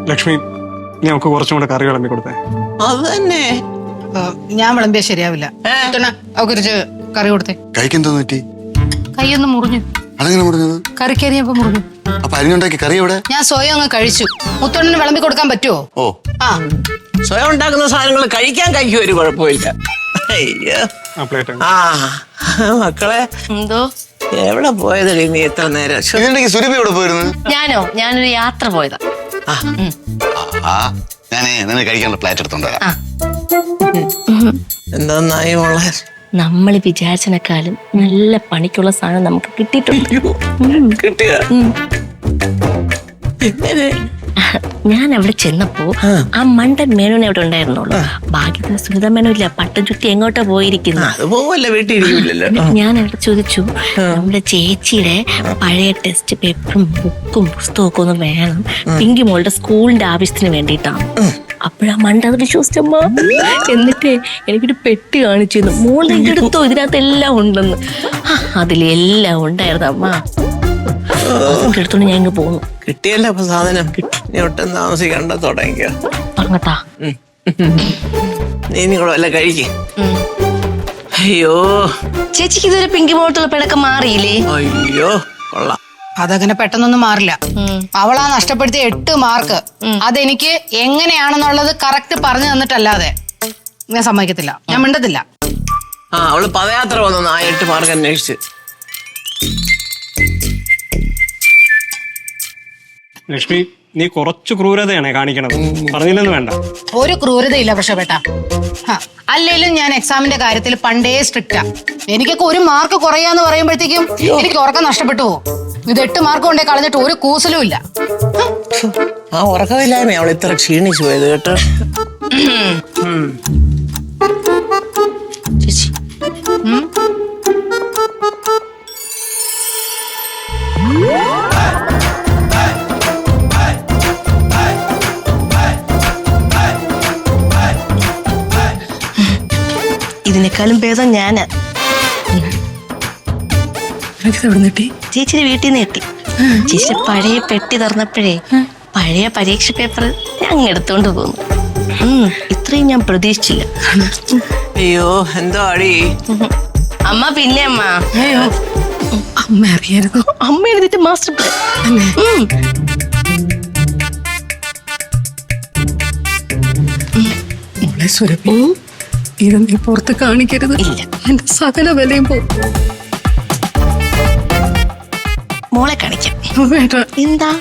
ലക്ഷ്മി, ഞങ്ങൾക്ക് കുറച്ചും കൂടെ കറി വിളമ്പി കൊടുത്തേ. അത് തന്നെ ഞാൻ വിളമ്പിയാ ശരിയാവില്ല. അവർക്ക് കറി കൊടുത്തേ. കഴിക്കെന്തോന്ന് പറ്റി? കൈയൊന്ന് മുറിഞ്ഞു. അതെങ്ങനെ മുറിഞ്ഞത്? കറിക്കരിയപ്പോ മുറിഞ്ഞു. അപ്പൊ അരിഞ്ഞുണ്ടാക്കി കറി എവിടെ? ഞാൻ സ്വയം അങ്ങ് കഴിച്ചു. മുത്തോണ്ണന് വിളമ്പി കൊടുക്കാൻ പറ്റുമോ? ഓ ആ, സ്വയം ഉണ്ടാക്കുന്ന സാധനങ്ങൾ കഴിക്കും ഒരു കുഴപ്പമില്ല. അയ്യോ ആ മക്കളെ, എന്തോ എവിടെ പോയതടി നീ എത്ര നേരം? ഇതിന്റെ സുരഭി എവിടെ പോയിരുന്നു? ഞാനൊരു യാത്ര പോയതാ. ഞാനേ നിന്നെ കഴിക്കാനുള്ള പ്ലേറ്റ് എടുത്തോണ്ട് വരാം. എന്തായി മോളെ? നമ്മൾ വിചാരിച്ചതിനേക്കാളും നല്ല പണിക്കുള്ള സാധനം നമുക്ക് കിട്ടിയിട്ടുണ്ട്. കിട്ടിയ ഞാൻ അവിടെ ചെന്നപ്പോ ആ മണ്ടൻ മേനോനെ അവിടെ ഉണ്ടായിരുന്നുള്ളൂ. ഭാഗ്യത്തിന് സുനിത മേനോ ഇല്ല, പട്ടം ചുറ്റി എങ്ങോട്ടാ പോയിരിക്കുന്നു. അത് പോവല്ലേ, വീട്ടിലിരിക്കില്ലല്ലോ. ഞാൻ അവിടെ ചോദിച്ചു, നമ്മുടെ ചേച്ചിയുടെ പഴയ ടെസ്റ്റ് പേപ്പറും ബുക്കും പുസ്തകവും ഒക്കെ ഒന്ന് വേണം, പിങ്കി മോളുടെ സ്കൂളിന്റെ ആവശ്യത്തിന് വേണ്ടിയിട്ടാണ്. അപ്പോഴാ മണ്ട അത് വിശ്വസിച്ചമ്മ. എന്നിട്ട് എനിക്കൊരു പെട്ടി കാണിച്ചു തന്നു. മോളുടെ എടുത്തോ, ഇതിനകത്ത് എല്ലാം ഉണ്ടെന്ന്. അതിലെല്ലാം ഉണ്ടായിരുന്നു അമ്മ. എടുത്തോണ്ട് ഞാൻ ഇങ്ങ് പോന്നു. കിട്ടിയല്ലോ അപ്പൊ സാധനം. നീ ഒട്ടും താമസിക്കണ്ട, തുടങ്ങിക്കോ. പറഞ്ഞട്ടാ നീ കൂടെ വല്ല കഴിക്കേ. അയ്യോ ചേച്ചിക്ക് ഇതുവരെ പിങ്കി മോളത്തുള്ള പിണക്കം മാറിയില്ലേ? അയ്യോ കൊള്ളാം. അതങ്ങനെ പെട്ടെന്നൊന്നും മാറില്ല. അവളാ നഷ്ടപ്പെടുത്തിയ 8 മാർക്ക് അതെനിക്ക് എങ്ങനെയാണെന്നുള്ളത് കറക്റ്റ് പറഞ്ഞു തന്നിട്ടല്ലാതെ ഞാൻ സമ്മതിക്കത്തില്ല, ഞാൻ മിണ്ടത്തില്ല. അവള് പദയാത്ര വന്നു ആ 8 മാർക്ക് അന്വേഷിച്ച്. ലക്ഷ്മി, നീ കുറച്ച് ക്രൂരതയാണ് കാണിക്കണത്. പറഞ്ഞില്ലെന്ന് വേണ്ട. ഒരു ക്രൂരതയില്ല പ്രശ്നപ്പെട്ട. അല്ലെങ്കിലും ഞാൻ എക്സാമിന്റെ കാര്യത്തിൽ പണ്ടേ സ്ട്രിക്റ്റാ. എനിക്കൊക്കെ 1 മാർക്ക് കുറയാന്ന് പറയുമ്പോഴത്തേക്കും എനിക്ക് ഉറക്കം നഷ്ടപ്പെട്ടു പോകും. ഇത് 8 മാർക്ക് കൊണ്ടേ കളഞ്ഞിട്ട് ഒരു കൂസലും ഇല്ല. ആ ഉറക്കമില്ലായ്മ അവൾ ഇത്ര ക്ഷീണിച്ചു പോയത് കേട്ടോ. ചേച്ചി ഇതിനേക്കാളും ഭേദം ഞാനാ. ചേച്ചിയുടെ വീട്ടിൽ നിന്ന് എത്തി. ചേച്ചിയുടെ പഴയ പെട്ടി തുറന്നപ്പോഴേ പഴയ പരീക്ഷ പേപ്പർ ഞാൻ എടുത്തോണ്ട് പോന്നു. ഇത്രയും ഞാൻ പ്രതീക്ഷിച്ചില്ല. അയ്യോ എന്തോ അടി അമ്മ. പിന്നെ അമ്മ അമ്മ അറിയായിരുന്നു. അമ്മ എഴുതിട്ട് മാസ്റ്റർ പ്ലാൻ. സുരഭി, ഇത് നീ പുറത്ത് കാണിക്കരുത്. ഇല്ല, എന്റെ സകല വിലയും പോകും. മോളെ കാണിക്കാം. എന്താ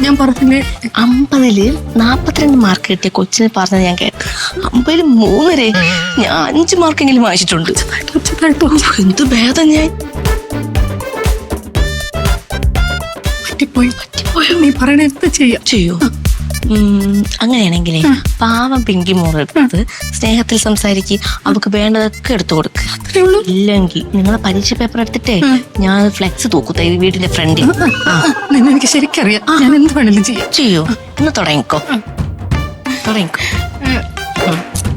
ഞാൻ പറഞ്ഞില്ലേ, 50-ല് 42 മാർക്ക് കിട്ടിയ കൊച്ചിനെ പറഞ്ഞത് ഞാൻ കേട്ടു. 50-ല് 3 ഞാൻ 5 മാർക്കെങ്കിലും വാങ്ങിച്ചിട്ടുണ്ട്. എന്ത് ഭേദം. ഞാൻ പറ്റിപ്പോയോ നീ പറയണ എന്ത് ചെയ്യോ? അങ്ങനെയാണെങ്കിലേ പാവം പിങ്കി മോളെടുത്ത് സ്നേഹത്തിൽ സംസാരിക്കും. അവർക്ക് വേണ്ടതൊക്കെ എടുത്തു കൊടുക്കുക. ഇല്ലെങ്കിൽ നിങ്ങളെ പരീക്ഷ പേപ്പർ എടുത്തിട്ടേ ഞാൻ ഫ്ലെക്സ് തൂക്കുത്ത വീടിന്റെ ഫ്രണ്ടിൽ. എനിക്ക് ശരിക്കറിയാം, ഞാൻ എന്ത് വേണമെങ്കിലും ചെയ്യോ. ഒന്ന് തുടങ്ങിക്കോ.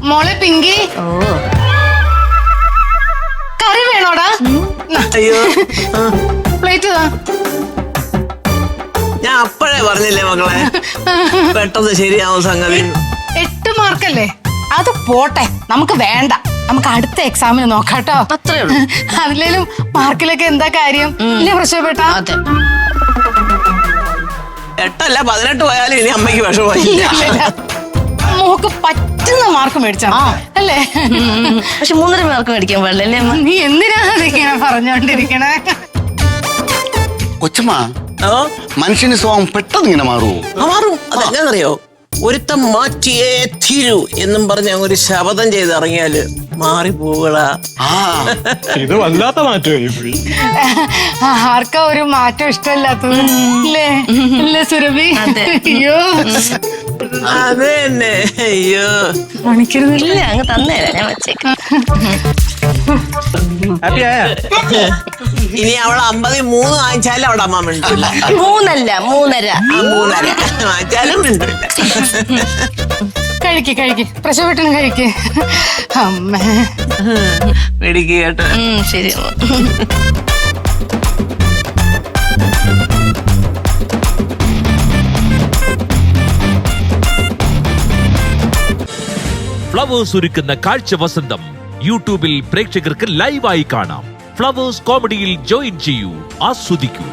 മോളെ പിങ്കി, ഓ കറി വേണോടാ? അയ്യോ പ്ലേറ്റ് ഞാൻ അപ്പഴേ പറഞ്ഞില്ലേ മക്കളെ, പെട്ടെന്ന് ശരിയാവും സംഗതി. 8 മാർക്കല്ലേ, അത് പോട്ടെ, നമുക്ക് വേണ്ട. നമുക്ക് അടുത്ത എക്സാമിന് നോക്കാട്ടോ. അത്രേ ഉള്ളൂ. അതിലേലും മാർക്കിലൊക്കെ എന്താ കാര്യം ഇല്ലേ പ്രശ്നപ്പെട്ട? അതെ, 8 അല്ല 18 പോയാലും ഇനി അമ്മയ്ക്ക് വിഷമമില്ല. മോക്ക് പറ്റുന്ന മാർക്ക് മേടിച്ചാ അല്ലേ? പക്ഷെ 3.5 മാർക്ക് മേടിക്കാൻ പാടില്ലല്ലേ അമ്മ? നീ എന്തിനാ ഇങ്ങനെ പറഞ്ഞോണ്ടിരിക്കണേ? കൊച്ചമ്മ, മനുഷ്യന് സ്വഭാവം പെട്ടെന്ന് ഇങ്ങനെ മാറുമോ? മാറും. അതെങ്ങനെന്നറിയോ, ഒരുത്തം മാറ്റിയേ തീരൂ എന്നും പറഞ്ഞ ഒരു ശപഥം ചെയ്ത് ഇറങ്ങിയാല് മാറിപ്പോകളാ. ഇത് വല്ലാത്ത മാറ്റമായി. ആർക്കാ ഒരു മാറ്റം ഇഷ്ടമല്ലാത്തത് അല്ലേ സുരഭി? അയ്യോ അത് തന്നെ. അയ്യോ കാണിക്കരുതില്ല, അങ്ങ് തന്നേരാ, ഞാൻ വെച്ചേക്കാം. ഇനി അവള് 53 വാങ്ങിച്ചാലും അവിടെ അമ്മ മിണ്ടില്ല. 3 അല്ല 3.5. 3.5 വാങ്ങിച്ചാലും മിണ്ടില്ല. കഴിക്ക് പ്രസവപ്പെട്ടിനും കഴിക്ക്. അമ്മ മേടിക്കുക കേട്ടോ. ശരി ഫ്ലവേഴ്സ് ഒരുക്കുന്ന കാഴ്ച വസന്തം യൂട്യൂബിൽ പ്രേക്ഷകർക്ക് ലൈവായി കാണാം. ഫ്ലവേഴ്സ് കോമഡിയിൽ ജോയിൻ ചെയ്യൂ, ആസ്വദിക്കൂ.